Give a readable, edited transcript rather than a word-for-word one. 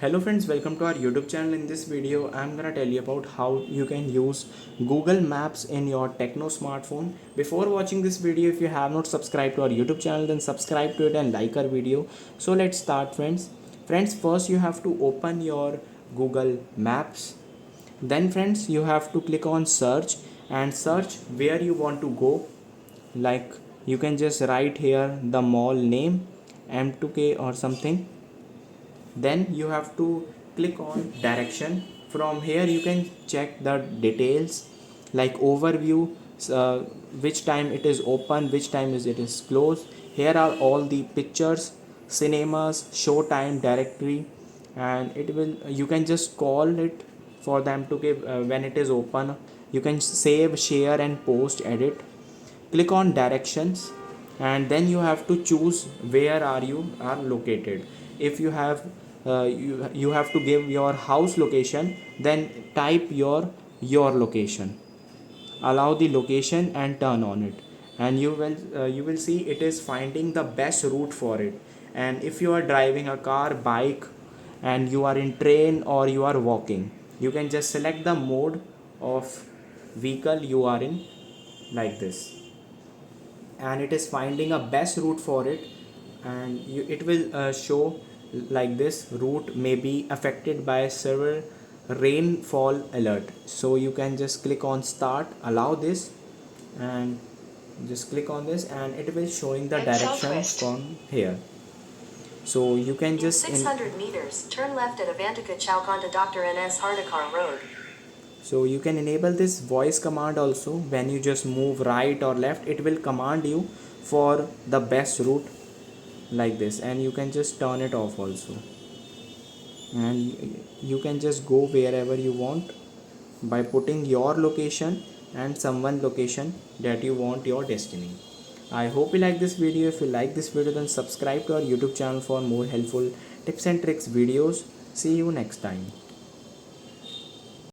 Hello friends, welcome to our YouTube channel. In this video I'm gonna tell you about how you can use Google Maps in your Tecno smartphone. Before watching this video, if you have not subscribed to our YouTube channel, then subscribe to it and like our video. So let's start friends. First you have to open your Google Maps. Then friends, you have to click on search and search where you want to go. Like you can just write here the mall name, M2K or something. Then you have to click on direction. From here you can check the details like overview, uh, which time it is open, which time is it is closed. Here are all the pictures, cinemas, show time directory, and it will you can just call it for them to give when it is open. You can save, share and post, edit. Click on directions, and then you have to choose where are located. If you have you have to give your house location, then type your location, allow the location and turn on it, and you will see it is finding the best route for it. And if you are driving a car, bike, and you are in train or you are walking, you can just select the mode of vehicle you are in, like this, and it is finding a best route for it. And it will show like this: route may be affected by severe rainfall alert. So you can just click on start, allow this, and just click on this, and it will showing the direction from here. So you can just 600 meters, turn left at Avantika Chowkonda Dr. N.S. Hardikar Road. So you can enable this voice command also. When you just move right or left, it will command you for the best route, like this. And you can just turn it off also, and you can just go wherever you want by putting your location and someone location that you want your destiny. I hope you like this video. If you like this video, then subscribe to our YouTube channel for more helpful tips and tricks videos. See you next time.